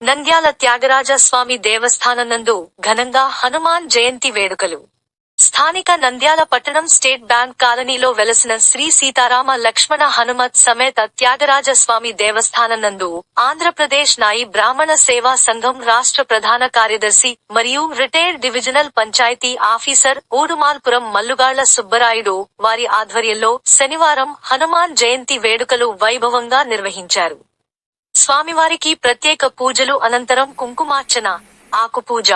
నంద్యాల త్యాగరాజ స్వామి దేవస్థానం నందు ఘనంగా హనుమాన్ జయంతి వేడుకలు. స్థానిక నంద్యాల పట్టణం స్టేట్ బ్యాంక్ కాలనీలో వెలసిన శ్రీ సీతారామ లక్ష్మణ హనుమత్ సమేత త్యాగరాజ స్వామి దేవస్థానం నందు ఆంధ్రప్రదేశ్ నాయి బ్రాహ్మణ సేవా సంఘం రాష్ట్ర ప్రధాన కార్యదర్శి మరియు retired divisional panchayat officer Udumalpuram Mallugalla Subbarayudu వారి ఆధ్వర్యంలో శనివారం హనుమాన్ జయంతి వేడుకలు వైభవంగా నిర్వహించారు. స్వామివారికి ప్రత్యేక పూజలు అనంతరం కుంకుమార్చన, ఆకుపూజ,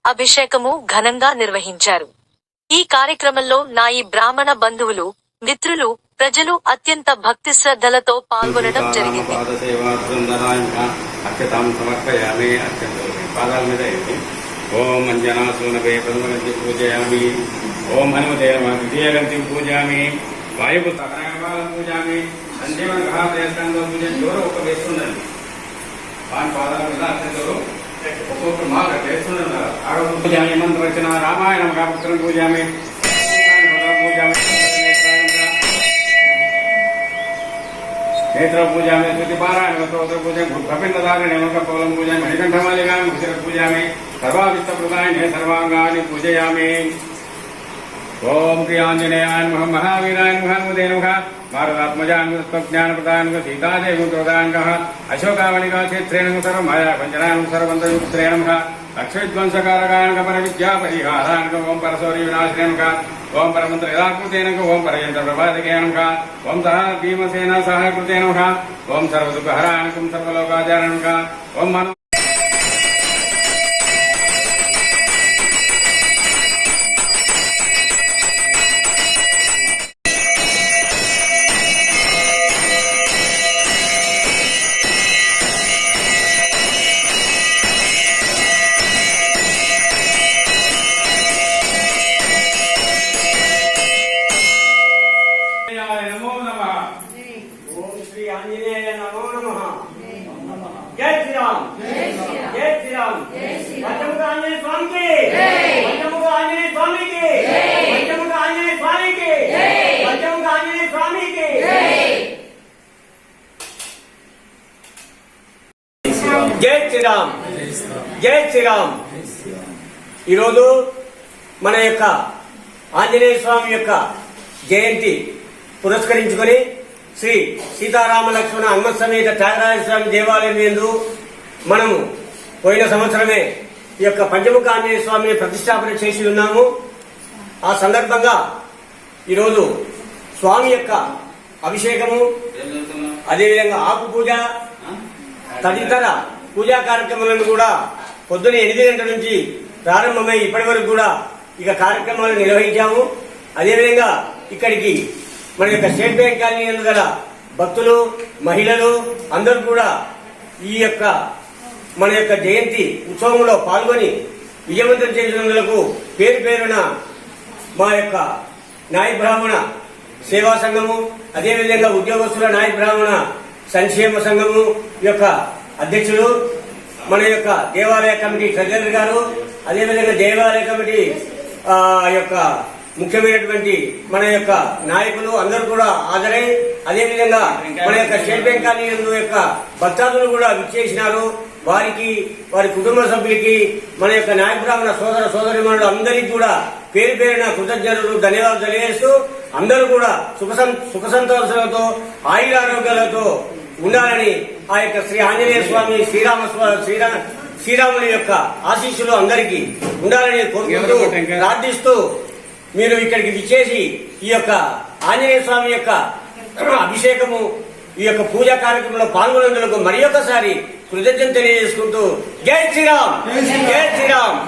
అభిషేకము ఘనంగా నిర్వహించారు. ఈ కార్యక్రమంలో నాయి బ్రాహ్మణ బంధువులు, మిత్రులు, ప్రజలు అత్యంత భక్తి శ్రద్ధలతో పాల్గొనడం జరిగింది. ఓం అంజనాసూనవే ప్రథమగంతి పూజయామి, ఓం హనుమతే నమః ద్వితీయగంతి పూజయామి, వాయుపుత్ర పూజయామి, సంజీవన గ్రహాదేశంలో పూజ ఎవరో ఒక వేస్తుండండి. వాని పాదాల మీద అత్యంతలు ఒక్కొక్కరు మాట వేస్తుండ ఆరోగ్య పూజామి, మంత్రరచన, రామాయణ మహాపుత్రం పూజామి, పూజామి, నేత్ర పూజామి, శృతి పారాయణ స్తోత్ర పూజ, కపిండధారిణి కౌలం పూజామి, మణికంఠమాలికామి ఉసిర పూజామి, సర్వావిష్ట ప్రదాయినే సర్వాంగాన్ని పూజయామి. ఓం శ్రీ ఆంజనేయాయ నమః, మహావీరాయ నమః, హనుమతే నమః, భారతాత్మజాన్వజ్ఞానప్రదాన్వ సీతాదేవి ప్రదాన్వ అశోకావళికా క్షేత్రేణ సర్వమాయా పంచనాయ సర్వబంధయుత్రే నమః, లక్ష్మీధ్వంసకారకాయ పర విద్యా పరిహారాయ ఓం పరశౌర్య వినాశినే నమః, ఓం పరమంత్ర యథాకృతే నమః, ఓం పరయంత్ర ప్రభాదికే నమః, ఓం సహ భీమసేన సహాయకృతే నమః, ఓం సర్వదుఃఖహరాయ సర్వలోకాచార్య నమః, ఓం మను जय श्री राम, जय श्री राम, पंचमुख आंजनेय स्वामी के, पंचमुख आंजनेय स्वामी के, पंचमुख आंजनेय स्वामी के, पंचमुख आंजनेय स्वामी के. జై శ్రీరామ్, జై శ్రీరామ్. ఈరోజు మన యొక్క ఆంజనేయ స్వామి యొక్క జయంతి పురస్కరించుకొని శ్రీ సీతారామ లక్ష్మణ హనుమత్ సమేత త్యాగరాజ స్వామి దేవాలయం యందు మనము పోయిన సంవత్సరమే ఈ యొక్క పంచముఖ ఆంజనేయ స్వామిని ప్రతిష్టాపన చేసి ఉన్నాము. ఆ సందర్భంగా ఈరోజు స్వామి యొక్క అభిషేకము, అదేవిధంగా ఆకు పూజ తదితర పూజా కార్యక్రమాలను కూడా పొద్దున 8 గంటల నుంచి ప్రారంభమై ఇప్పటి వరకు కూడా ఇక కార్యక్రమాలు నిర్వహించాము. అదేవిధంగా ఇక్కడికి మన యొక్క స్టేట్ బ్యాంక్ కాలనీ నందు గల భక్తులు, మహిళలు అందరూ కూడా ఈ యొక్క మన యొక్క జయంతి ఉత్సవంలో పాల్గొని విజయవంతం చేసినందుకు పేరు పేరున మా యొక్క నాయ బ్రాహ్మణ సేవా సంఘము, అదేవిధంగా ఉద్యోగస్తుల నాయ బ్రాహ్మణ సంక్షేమ సంఘము యొక్క అధ్యక్షులు, మన యొక్క దేవాలయ కమిటీ ట్రెజరర్ గారు, అదేవిధంగా దేవాలయ కమిటీ యొక్క ముఖ్యమైనటువంటి మన యొక్క నాయకులు అందరూ కూడా హాజరై, అదేవిధంగా మన యొక్క స్టేట్ బ్యాంక్ కాలనీ యొక్క భక్తాదులు కూడా విచ్చేసినారు. వారికి, వారి కుటుంబ సభ్యులకి, మన యొక్క నాయ బ్రాహ్మణ సోదర సోదరిమణులు అందరికీ కూడా పేరు పేరున కృతజ్ఞతలు, ధన్యవాదాలు తెలియజేస్తూ అందరూ కూడా సుఖ సంతోషాలతో ఆయురారోగ్యాలతో ఉండాలని ఆ యొక్క శ్రీ ఆంజనేయ స్వామి శ్రీరాముని యొక్క ఆశీస్సులు అందరికీ ఉండాలని కోరుకుంటూ ప్రార్థిస్తూ మీరు ఇక్కడికి విచ్చేసి ఈ యొక్క ఆంజనేయ స్వామి యొక్క అభిషేకము, ఈ యొక్క పూజా కార్యక్రమంలో పాల్గొనేందుకు మరి ఒకసారి కృతజ్ఞత తెలియజేసుకుంటూ జై శ్రీరామ్, జై శ్రీరామ్.